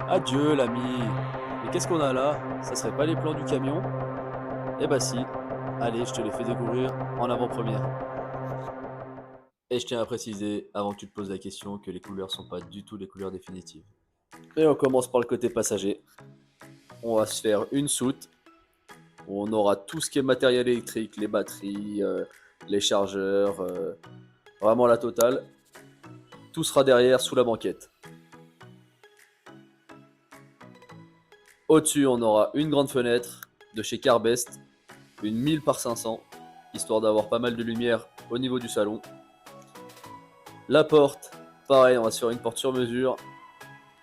Adieu l'ami. Mais qu'est-ce qu'on a là? Ça serait pas les plans du camion? Eh bah si. Allez, je te les fais découvrir en avant-première. Et je tiens à préciser, avant que tu te poses la question, que les couleurs sont pas du tout les couleurs définitives. Et on commence par le côté passager. On va se faire une soute où on aura tout ce qui est matériel électrique, les batteries, les chargeurs, vraiment la totale. Tout sera derrière sous la banquette. Au-dessus, on aura une grande fenêtre de chez Carbest, une 1000 par 500, histoire d'avoir pas mal de lumière au niveau du salon. La porte, pareil, on va se faire une porte sur mesure,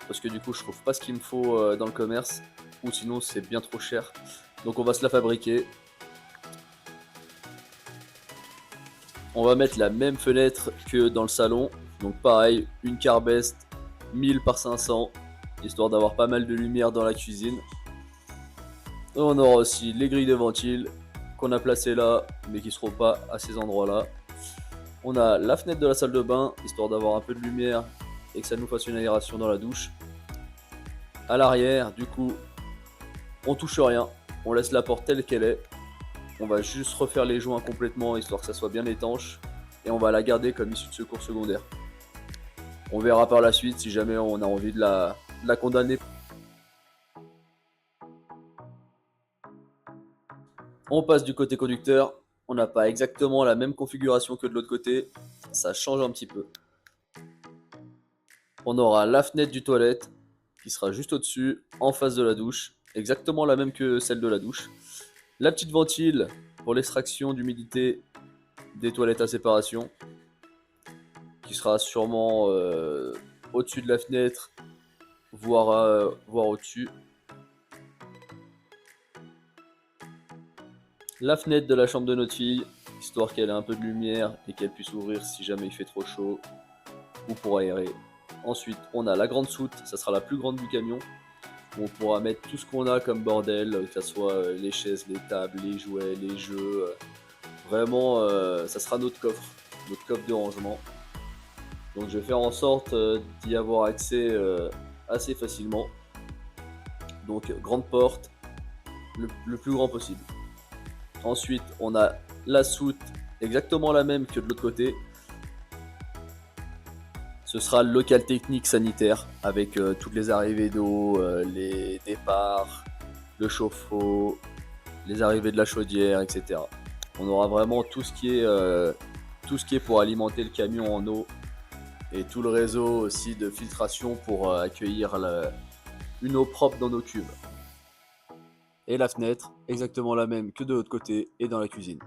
parce que du coup, je trouve pas ce qu'il me faut dans le commerce, ou sinon c'est bien trop cher. Donc on va se la fabriquer. On va mettre la même fenêtre que dans le salon, donc pareil, une Carbest 1000 par 500, histoire d'avoir pas mal de lumière dans la cuisine. Et on aura aussi les grilles de ventile qu'on a placées là, mais qui ne seront pas à ces endroits-là. On a la fenêtre de la salle de bain, histoire d'avoir un peu de lumière et que ça nous fasse une aération dans la douche. À l'arrière, du coup, on touche rien, on laisse la porte telle qu'elle est. On va juste refaire les joints complètement, histoire que ça soit bien étanche. Et on va la garder comme issue de secours secondaire. On verra par la suite si jamais on a envie de la condamner. On passe du côté conducteur. On n'a pas exactement la même configuration que de l'autre côté. Ça change un petit peu. On aura la fenêtre du toilette qui sera juste au-dessus, en face de la douche. Exactement la même que celle de la douche. La petite ventile pour l'extraction d'humidité des toilettes à séparation qui sera sûrement au-dessus de la fenêtre, voire au-dessus. La fenêtre de la chambre de notre fille, histoire qu'elle ait un peu de lumière et qu'elle puisse ouvrir si jamais il fait trop chaud ou pour aérer. Ensuite, on a la grande soute, ça sera la plus grande du camion. Où on pourra mettre tout ce qu'on a comme bordel, que ce soit les chaises, les tables, les jouets, les jeux. Vraiment, ça sera notre coffre de rangement. Donc je vais faire en sorte d'y avoir accès assez facilement. Donc grande porte, le plus grand possible. Ensuite, on a la soute, exactement la même que de l'autre côté. Ce sera le local technique sanitaire avec toutes les arrivées d'eau, les départs, le chauffe-eau, les arrivées de la chaudière, etc. On aura vraiment tout ce qui est pour alimenter le camion en eau et tout le réseau aussi de filtration pour accueillir une eau propre dans nos cuves. Et la fenêtre, exactement la même que de l'autre côté et dans la cuisine.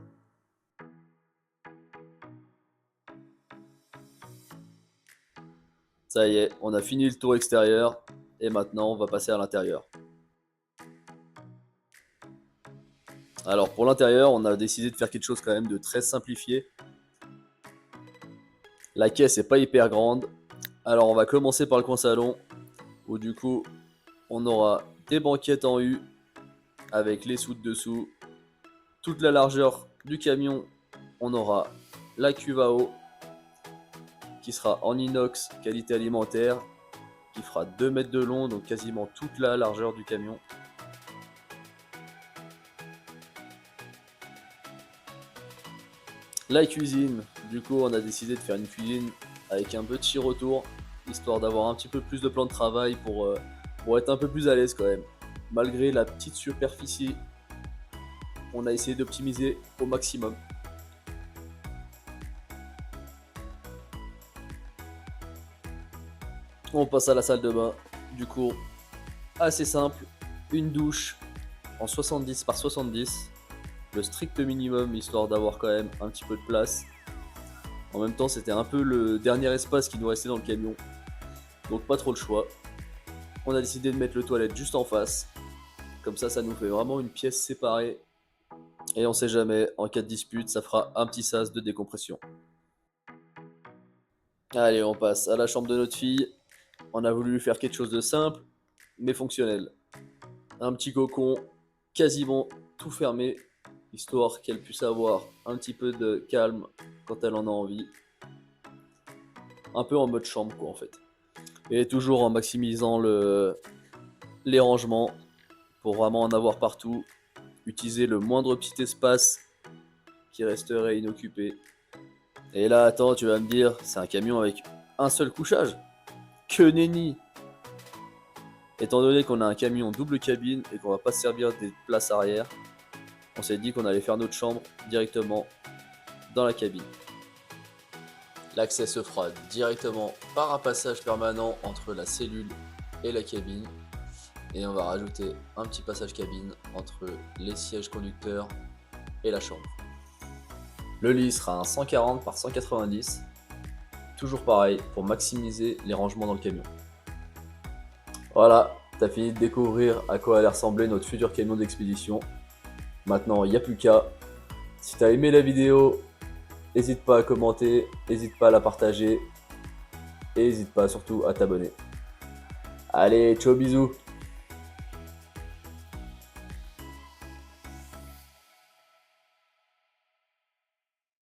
Ça y est, on a fini le tour extérieur et maintenant on va passer à l'intérieur. Alors pour l'intérieur, on a décidé de faire quelque chose quand même de très simplifié. La caisse est pas hyper grande. Alors on va commencer par le coin salon où du coup on aura des banquettes en U avec les soutes dessous. Toute la largeur du camion, on aura la cuve à eau qui sera en inox qualité alimentaire, qui fera 2 mètres de long, donc quasiment toute la largeur du camion. La cuisine, du coup on a décidé de faire une cuisine avec un petit retour, histoire d'avoir un petit peu plus de plan de travail pour être un peu plus à l'aise quand même. Malgré la petite superficie, on a essayé d'optimiser au maximum. On passe à la salle de bain, du coup assez simple, une douche en 70 par 70, le strict minimum histoire d'avoir quand même un petit peu de place. En même temps, c'était un peu le dernier espace qui nous restait dans le camion, donc pas trop le choix. On a décidé de mettre le toilette juste en face, comme ça nous fait vraiment une pièce séparée. Et on sait jamais, en cas de dispute, ça fera un petit sas de décompression. Allez, on passe à la chambre de notre fille. On a voulu lui faire quelque chose de simple, mais fonctionnel. Un petit cocon, quasiment tout fermé, histoire qu'elle puisse avoir un petit peu de calme quand elle en a envie. Un peu en mode chambre, quoi, en fait. Et toujours en maximisant les rangements pour vraiment en avoir partout. Utiliser le moindre petit espace qui resterait inoccupé. Et là, attends, tu vas me dire, c'est un camion avec un seul couchage. Que nenni! Étant donné qu'on a un camion double cabine et qu'on va pas se servir des places arrière, on s'est dit qu'on allait faire notre chambre directement dans la cabine. L'accès se fera directement par un passage permanent entre la cellule et la cabine. Et on va rajouter un petit passage cabine entre les sièges conducteurs et la chambre. Le lit sera un 140 par 190. Toujours pareil pour maximiser les rangements dans le camion. Voilà, t'as fini de découvrir à quoi allait ressembler notre futur camion d'expédition. Maintenant, il n'y a plus qu'à. Si t'as aimé la vidéo, n'hésite pas à commenter, n'hésite pas à la partager et n'hésite pas surtout à t'abonner. Allez, ciao, bisous!